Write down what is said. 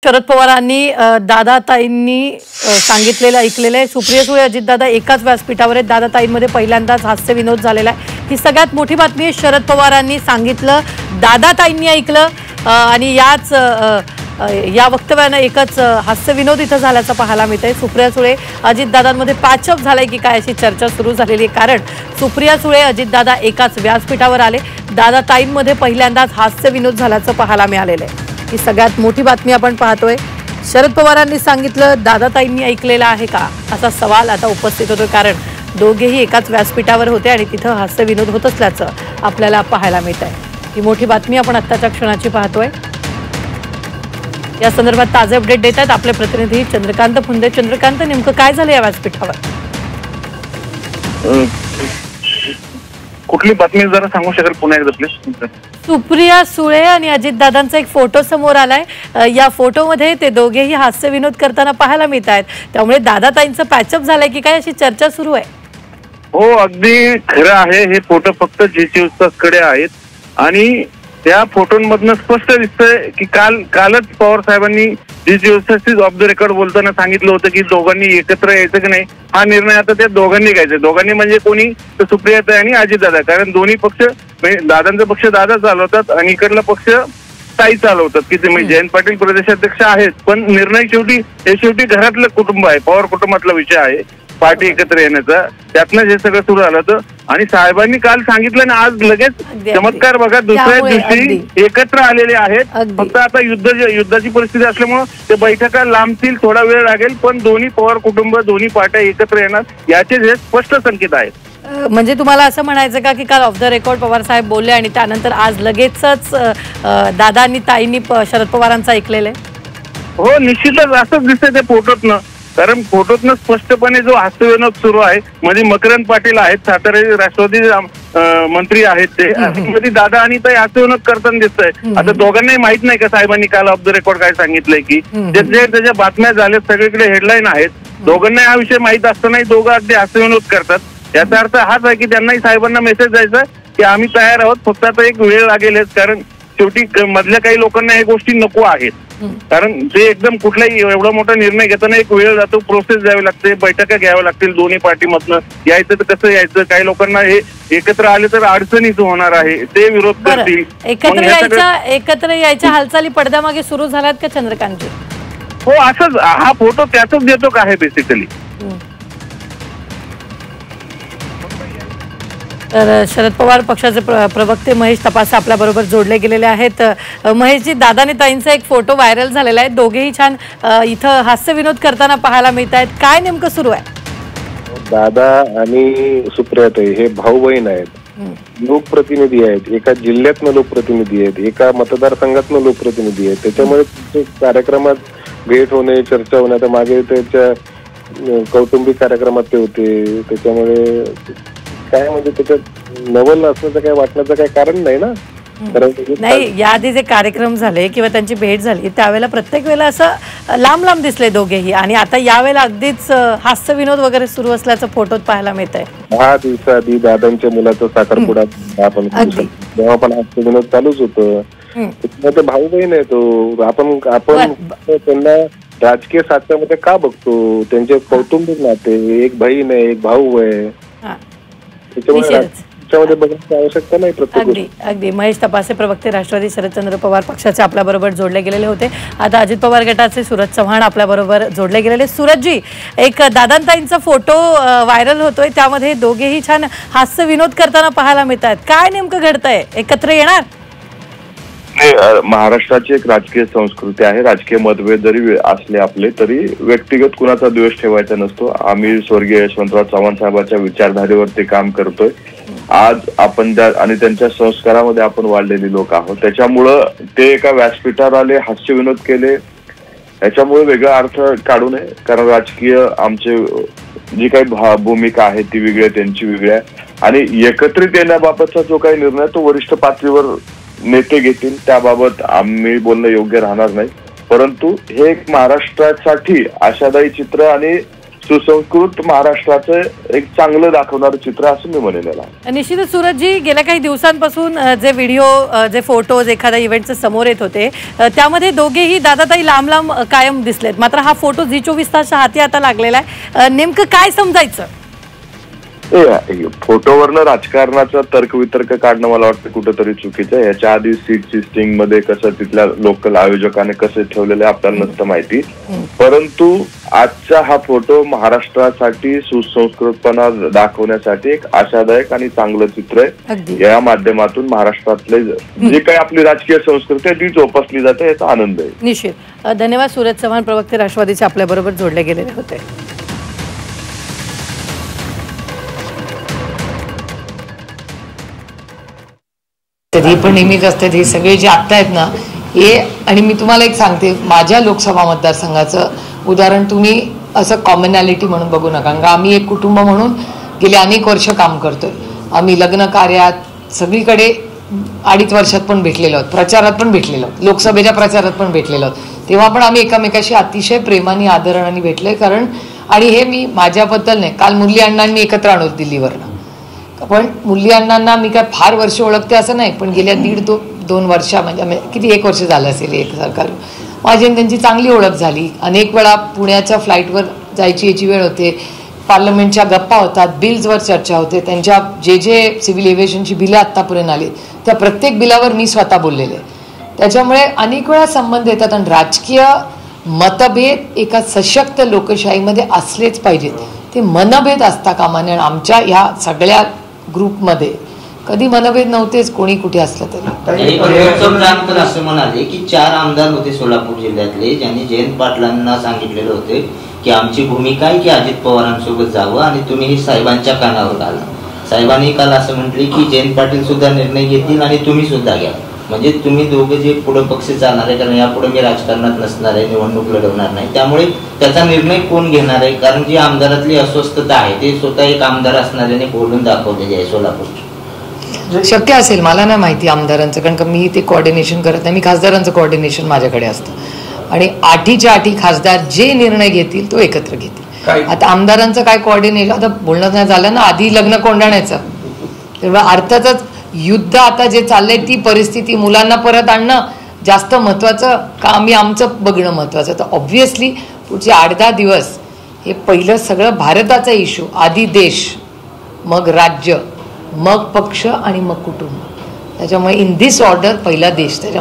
शरद पवारांनी दादाताईंनी सांगितलेलं ऐकलेलं आहे। सुप्रिया सुळे अजितदादा एकाच व्यासपीठावर आहेत। दादाताईंमध्ये पहिल्यांदाच हास्य विनोद झालेला आहे। ही सगळ्यात मोठी बातमी आहे। शरद पवारांनी सांगितलं, दादाताईंनी ऐकलं आणि या वक्तव्याने एकच हास्य विनोद इथं झाल्याचं पाहायला मिळतंय। सुप्रिया सुळे अजितदादांमध्ये पॅचअप झालंय की काय अशी चर्चा सुरू झालेली आहे, कारण सुप्रिया सुळे अजितदादा एकाच व्यासपीठावर आले। दादाताईंमध्ये पहिल्यांदाच हास्य विनोद झाल्याचं पाहायला मिळालेलं आहे। ही सगळ्यात मोठी बातमी आपण पाहतोय। शरद पवारांनी सांगितलं, दादाताईंनी ऐकलेलं आहे का असा सवाल आता उपस्थित होतोय, कारण दोघेही एकाच व्यासपीठावर होते आणि तिथं हास्य विनोद होत असल्याचं आपल्याला पाहायला मिळतंय। ही मोठी बातमी आपण आत्ताच्या क्षणाची पाहतोय। या संदर्भात ताजे अपडेट देत आहेत आपले प्रतिनिधी चंद्रकांत फुंदे। चंद्रकांत, नेमकं काय झालं या व्यासपीठावर? कुठली बातमी जरा सांगू शकाल पुन्हा एकदा प्लीज? सुप्रिया सुळे आणि अजितदादांचा एक फोटो समोर आलाय। या फोटोमध्ये ते दोघेही हास्य विनोद करताना पाहायला मिळत आहेत, त्यामुळे दादाताईंचं पॅचअप झालंय की काय अशी चर्चा सुरू आहे। हो, अगदी खरं आहे। हे फोटो फक्त कडे आहेत आणि त्या फोटोंमधनं स्पष्ट दिसतंय की कालच पवार साहेबांनी ऑफ द रेकॉर्ड बोलताना सांगितलं होतं की दोघांनी एकत्र यायचं की नाही हा निर्णय आता त्या दोघांनी घ्यायचा। दोघांनी म्हणजे कोणी तर सुप्रियाताई आणि अजितदादा, कारण दोन्ही पक्ष दादांचा पक्ष दादा चालवतात आणि इकडला पक्ष ताई चालवतात की ते जयंत पाटील प्रदेशाध्यक्ष आहेत, पण निर्णय शेवटी घरातलं कुटुंब आहे, पवार कुटुंबातला विषय आहे पार्टी एकत्र येण्याचा। त्यातनं हे सगळं सुरू झालं होतं आणि साहेबांनी काल सांगितलं ना, आज लगेच चमत्कार बघा, दुसऱ्या दिवशी एकत्र आलेले आहेत। फक्त आता युद्धाची परिस्थिती असल्यामुळे ते बैठका लांबतील, थोडा वेळ लागेल, पण दोन्ही पवार कुटुंब दोन्ही पार्ट्या एकत्र येणार याचे हे स्पष्ट संकेत आहेत। म्हणजे तुम्हाला असं म्हणायचं का की काल ऑफ द रेकॉर्ड पवार साहेब बोलले आणि त्यानंतर आज लगेचच दादांनी ताईंनी शरद पवारांचं ऐकलेलं आहे? हो, निश्चितच असंच दिसतंय त्या फोटोतनं, कारण फोटोतनं स्पष्टपणे जो हास्यविनोद सुरू आहे म्हणजे मकरंद पाटील आहेत, सातारा राष्ट्रवादी मंत्री आहेत, ते मध्ये दादा आणि ताई हास्यविनोद करताना दिसतंय। आता दोघांनाही माहित नाही का साहेबांनी काल ऑफ द रेकॉर्ड काय सांगितलंय की त्याच्या बातम्या झाल्यात, सगळीकडे हेडलाईन आहेत, दोघांना हा विषय माहित असतानाही दोघं अगदी हास्यविनोद करतात। याचा अर्थ हाच आहे की त्यांनाही साहेबांना मेसेज द्यायचा की आम्ही तयार आहोत, फक्त आता एक वेळ लागेलच, कारण शेवटी मधल्या काही लोकांना या गोष्टी नको आहेत, कारण ते एकदम कुठलाही एवढा मोठा निर्णय घेताना एक वेळ जातो, प्रोसेस द्यावी लागते, बैठका घ्याव्या लागतील दोन्ही पार्टीमधनं, यायचं तर कसं यायचं, काही लोकांना हे एकत्र आले तर अडचणीच होणार आहे, ते विरोध करतील। एकत्र यायच्या हालचाली पडद्यामागे सुरू झाल्यात का चंद्रकांतजी? हो, असंच हा फोटो त्यातच देतो का आहे बेसिकली। तर शरद पवार पक्षाचे प्रवक्ते महेश तपासे आपल्या बरोबर जोडले गेलेले आहेत। महेशजी, दादाने ताईंचा एक फोटो व्हायरल झालेला आहे, दोघेही छान इथं हास्य विनोद करताना पाहायला मिळत आहेत, काय नेमकं सुरू आहे? दादा आणि सुप्रियाताई हे भाऊ बहीण आहेत, लोकप्रतिनिधी आहेत, एका जिल्ह्यातनं लोकप्रतिनिधी आहेत, एका मतदारसंघातनं लोकप्रतिनिधी आहेत, त्याच्यामुळे कार्यक्रमात भेट होणे, चर्चा होणे, आता मागे त्याच्या कौटुंबिक कार्यक्रमात ते होते, त्याच्यामुळे काय म्हणजे त्याच्यात नवल असण्याचं काय वाटण्याचं काही कारण नाही ना। नाही, याआधी जे कार्यक्रम झाले किंवा त्यांची भेट झाली त्यावेळेला प्रत्येक वेळेला असं लांब लांब दिसले दोघेही, आणि आता यावेळेला अगदीच हास्य विनोद वगैरे सुरू असल्याचं फोटोत पाहायला मिळत आहे। 10 दिवसाआधी दादांच्या मुलाचा साखरपुडा आपण तेव्हा पण हास्य विनोद चालूच होतं। ते भाऊ बहीण आहे, तो आपण त्यांना राजकीय साच्यामध्ये का बघतो? त्यांचे कौटुंबिक नाते, एक बहीण आहे, एक भाऊ आहे, आवश्यकता नाही प्रत्येक। अगदी महेश तपासे प्रवक्ते राष्ट्रवादी शरदचंद्र पवार पक्षाचे आपल्या बरोबर जोडले गेलेले होते। आता अजित पवार गटाचे सूरज चव्हाण आपल्या बरोबर जोडले गेलेले। सूरजजी, एक दादांताईंचा फोटो व्हायरल होतोय, त्यामध्ये दोघेही छान हास्य विनोद करताना पाहायला मिळत आहेत, काय नेमकं घडतंय? एकत्र येणार? महाराष्ट्राची एक राजकीय संस्कृती आहे, राजकीय मतभेद जरी असले आपले तरी व्यक्तिगत कुणाचा द्वेष ठेवायचा नसतो। आम्ही स्वर्गीय यशवंतराव चव्हाण साहेबांच्या विचारधारेवरती काम करतोय, आज आपण आणि त्यांच्या संस्कारामध्ये आपण वाढलेली लोक आहोत, त्याच्यामुळं ते एका व्यासपीठावर आले, हास्य विनोद केले, याच्यामुळे वेगळा अर्थ काढू नये, कारण राजकीय आमचे जी काही भूमिका आहे ती वेगळी आहे, त्यांची वेगळी आहे, आणि एकत्रित येण्याबाबतचा जो काही निर्णय तो वरिष्ठ पातळीवर नेते घेतील, त्याबाबत आम्ही बोलणं योग्य राहणार नाही। परंतु हे एक महाराष्ट्रासाठी आशादायी चित्र आणि सुसंस्कृत महाराष्ट्राचं एक चांगलं दाखवणारं चित्र असं मी म्हणेन याला. निश्चितच सूरजजी, गेल्या काही दिवसांपासून जे व्हिडिओ, जे फोटोज एखाद्या इव्हेंटचे समोर येत होते त्यामध्ये दोघेही दादाताई लांब लांब कायम दिसलेत. मात्र हा फोटो झी24 तासच्या हाती आता लागलेला आहे. नेमकं काय समजायचं? फोटोवरनं राजकारणाचा तर्कवितर्क काढणं मला वाटतं कुठंतरी चुकीचं आहे. याच्या आधी सीट सिस्टिंग मध्ये कसं तिथल्या लोकल आयोजकाने कसं ठेवलेलं आहे आपल्याला नसतं माहिती. परंतु आजचा हा फोटो महाराष्ट्रासाठी सुसंस्कृतपणा दाखवण्यासाठी एक आशादायक आणि चांगलं चित्र आहे. या माध्यमातून महाराष्ट्रातले जे काही आपली राजकीय संस्कृती आहे ती जोपासली जाते याचा आनंद आहे. निश्चित. धन्यवाद. सूरज चव्हाण, प्रवक्ते राष्ट्रवादीचे, आपल्या बरोबर जोडले गेलेले होते. तरी पण नेहमीच असतात हे सगळे जे आत्ता आहेत ना हे. आणि मी तुम्हाला एक सांगते, माझ्या लोकसभा मतदारसंघाचं उदाहरण तुम्ही असं कॉमनॅलिटी म्हणून बघू नका, कारण आम्ही एक कुटुंब म्हणून गेले अनेक वर्ष काम करतोय. आम्ही लग्न कार्यात सगळीकडे 2.5 वर्षात पण भेटलेलो आहोत, प्रचारात पण भेटलेलो आहोत, लोकसभेच्या प्रचारात पण भेटलेलो आहोत. तेव्हा पण आम्ही एकमेकाशी अतिशय प्रेमाने आदराने भेटलोय. कारण आणि हे मी माझ्याबद्दल नाही, काल मुरली अण्णांनी एकत्र आणू दिल्लीवरनं. पण मुरली अण्णांना मी काय फार वर्ष ओळखते असं नाही, पण गेल्या 1.5-2 वर्ष म्हणजे किती 1 वर्ष झालं असेल एक सरकार, माझी त्यांची चांगली ओळख झाली. अनेक वेळा पुण्याच्या फ्लाईटवर जायची याची वेळ होते, पार्लमेंटच्या गप्पा होतात, बिल्सवर चर्चा होते. त्यांच्या जे सिव्हिल एव्हिएशनची बिलं आत्तापर्यंत आली त्या प्रत्येक बिलावर मी स्वतः बोललेले. त्याच्यामुळे अनेक वेळा संबंध येतात. आणि राजकीय मतभेद एका सशक्त लोकशाहीमध्ये असलेच पाहिजेत, ते मनभेद असता कामा नये. आमच्या ह्या सगळ्या ग्रुपमध्ये कधी मनभेद नव्हतेच, कोणी कुठे असलं तरी. असं म्हणाले की 4 आमदार होते सोलापूर जिल्ह्यातले, ज्यांनी जयंत पाटलांना सांगितलेलं होते की आमची भूमिका आहे की अजित पवारांसोबत जावं आणि तुम्ही हे साहेबांच्या कानावर घाला. साहेबांनी काल असं म्हटले की जयंत पाटील सुद्धा निर्णय घेतील आणि तुम्ही सुद्धा घ्या. म्हणजे तुम्ही दोघं जे पुढे पक्ष चालणार आहे, कारण यापुढे मी राजकारणात नसणार आहे, निवडणूक लढवणार नाही, त्यामुळे त्याचा निर्णय कोण घेणार आहे? कारण जी आमदारातली अस्वस्थता आहे ते स्वतः एक आमदार असणाऱ्याने बोलून दाखवलेली आहे सोलापूर. शक्य असेल, मला नाही माहिती आमदारांचं, कारण का मी ते कोऑर्डिनेशन करत नाही. मी खासदारांचं कोऑर्डिनेशन माझ्याकडे असतं आणि 8च्या 8 खासदार जे निर्णय घेतील तो एकत्र घेतील. आता आमदारांचं काय कोऑर्डिनेशन, आता बोलणं नाही झालं ना, आधी लग्न कोंडाण्याचं. तेव्हा अर्थातच युद्ध आता जे चाललंय ती परिस्थिती, मुलांना परत आणणं जास्त महत्वाचं का आम्ही आमचं बघणं महत्वाचं. तर ऑब्व्हियसली पुढचे 8-10 दिवस हे पहिलं सगळं भारताचा इश्यू, आधी देश, मग राज्य, मग पक्ष आणि मग कुटुंब. त्याच्यामुळे इन दिस ऑर्डर पहिला देश. त्याच्या